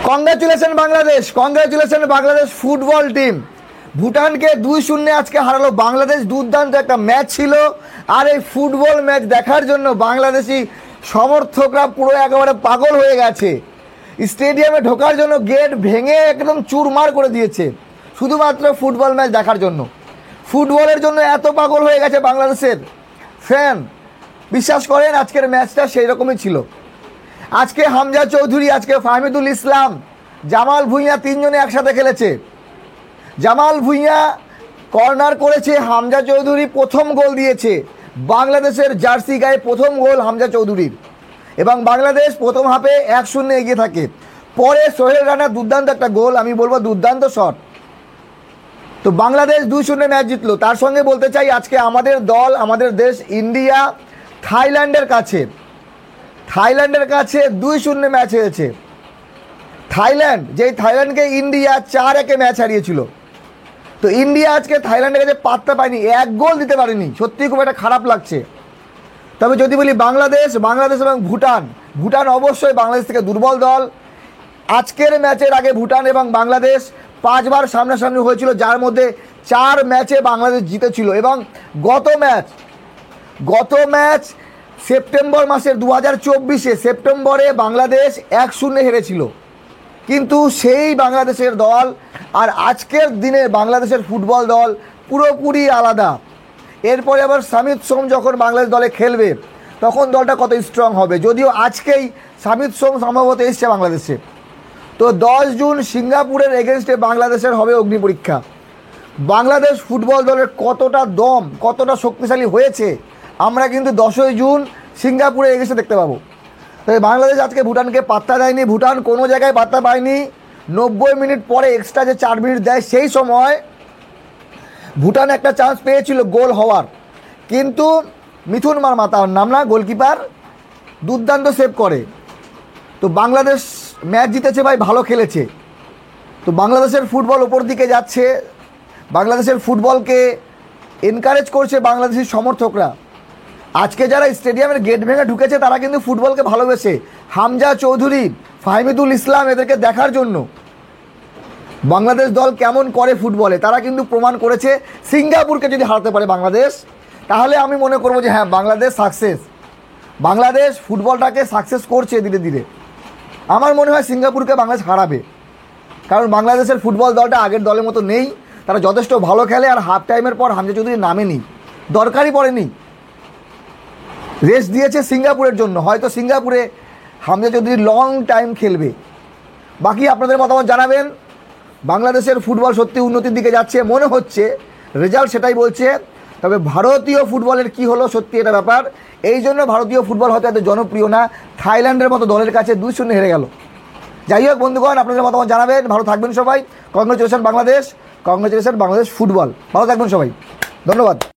Congratulation Bangladesh, congratulation Bangladesh football team. ভুটানকে 2-0 আজকে হারালো বাংলাদেশ। দুর্দান্ত একটা ম্যাচ ছিল। আর এই ফুটবল ম্যাচ দেখার জন্য বাংলাদেশি সমর্থকরা পুরো একেবারে পাগল হয়ে গেছে। স্টেডিয়ামে ঢোকার জন্য গেট ভেঙে একদম চুরমার করে দিয়েছে শুধুমাত্র ফুটবল ম্যাচ দেখার জন্য। ফুটবলের জন্য এত পাগল হয়ে গেছে বাংলাদেশের ফ্যান। বিশ্বাস করেন আজকের ম্যাচটা সেই রকমই ছিল। আজকে হামজা চৌধুরী, আজকে ফাহমিদুল ইসলাম, জামাল ভুঁইয়া তিনজনে একসাথে খেলেছে। জামাল ভুঁইয়া কর্নার করেছে, হামজা চৌধুরী প্রথম গোল দিয়েছে। বাংলাদেশের জার্সি গায়ে প্রথম গোল হামজা চৌধুরীর, এবং বাংলাদেশ প্রথম হাফে 1-0 এগিয়ে থাকে। পরে সোহেল রানার দুর্দান্ত একটা গোল, আমি বলবো দুর্দান্ত শট। তো বাংলাদেশ 2-0 ম্যাচ জিতলো। তার সঙ্গে বলতে চাই আজকে আমাদের দল, আমাদের দেশ ইন্ডিয়া থাইল্যান্ডের কাছে 2-0 ম্যাচ হেরেছে। থাইল্যান্ড, যেই থাইল্যান্ডকে ইন্ডিয়া 4-1 ম্যাচ হারিয়েছিল। তো ইন্ডিয়া আজকে থাইল্যান্ডের কাছে পাত্তা পায়নি, এক গোল দিতে পারেনি। সত্যি খুব একটা খারাপ লাগছে। তবে যদি বলি বাংলাদেশ এবং ভুটান অবশ্যই বাংলাদেশ থেকে দুর্বল দল। আজকের ম্যাচের আগে ভুটান এবং বাংলাদেশ 5 বার সামনাসামনি হয়েছিল, যার মধ্যে 4 ম্যাচে বাংলাদেশ জিতেছিল। এবং গত ম্যাচ সেপ্টেম্বর মাসের 2024 সেপ্টেম্বরে বাংলাদেশ 1-0 হেরেছিল। কিন্তু সেই বাংলাদেশের দল আর আজকের দিনে বাংলাদেশের ফুটবল দল পুরোপুরি আলাদা। এরপরে আবার সামিত সোম যখন বাংলাদেশ দলে খেলবে তখন দলটা কত স্ট্রং হবে। যদিও আজকেই সামিত সোম সম্ভবত এসছে বাংলাদেশে। তো 10 জুন সিঙ্গাপুরের এগেনস্টে বাংলাদেশের হবে অগ্নি পরীক্ষা। বাংলাদেশ ফুটবল দলের কতটা দম, কতটা শক্তিশালী হয়েছে আমরা কিন্তু 10ই জুন সিঙ্গাপুরে এগেনস্টে দেখতে পাবো। তবে বাংলাদেশ আজকে ভুটানকে পাত্তা দেয়নি, ভুটান কোনো জায়গায় পাত্তা পায়নি। 90 মিনিট পরে এক্সট্রা যে 4 মিনিট দেয় সেই সময় ভুটান একটা চান্স পেয়েছিল গোল হওয়ার, কিন্তু মিথুন মার্মা, তার নাম না, গোলকিপার দুর্দান্ত সেভ করে। তো বাংলাদেশ ম্যাচ জিতেছে ভাই, ভালো খেলেছে। তো বাংলাদেশের ফুটবল ওপর দিকে যাচ্ছে, বাংলাদেশের ফুটবলকে এনকারেজ করছে বাংলাদেশের সমর্থকরা। আজকে যারা স্টেডিয়ামের গেট ভেঙে ঢুকেছে তারা কিন্তু ফুটবলকে ভালোবেসে, হামজা চৌধুরী, ফাহমিদুল ইসলাম এদেরকে দেখার জন্য বাংলাদেশ দল কেমন করে ফুটবলে তারা কিন্তু প্রমাণ করেছে। সিঙ্গাপুরকে যদি হারাতে পারে বাংলাদেশ, তাহলে আমি মনে করবো যে হ্যাঁ বাংলাদেশ সাকসেস। বাংলাদেশ ফুটবলটাকে সাকসেস করছে ধীরে ধীরে। আমার মনে হয় সিঙ্গাপুরকে বাংলাদেশ হারাবে, কারণ বাংলাদেশের ফুটবল দলটা আগের দলের মতো নেই। তারা যথেষ্ট ভালো খেলে, আর হাফ টাইমের পর হামজা চৌধুরী নামেনি, দরকারই পড়েনি, রেস্ট দিয়েছে সিঙ্গাপুরের জন্য। হয়তো সিঙ্গাপুরে হামজা চৌধুরী লং টাইম খেলবে। বাকি আপনাদের মতামত জানাবেন। বাংলাদেশের ফুটবল সত্যি উন্নতির দিকে যাচ্ছে মনে হচ্ছে, রেজাল্ট সেটাই বলছে। তবে ভারতীয় ফুটবলের কি হলো সত্যি এটা ব্যাপার। এই জন্য ভারতীয় ফুটবল হয়তো এত জনপ্রিয় না, থাইল্যান্ডের মতো দলের কাছে 2-0 হেরে গেল। যাই হোক বন্ধুগণ, আপনাদের মতামত জানাবেন। ভালো থাকবেন সবাই। Congratulation Bangladesh, congratulation Bangladesh football. ভালো থাকবেন সবাই, ধন্যবাদ।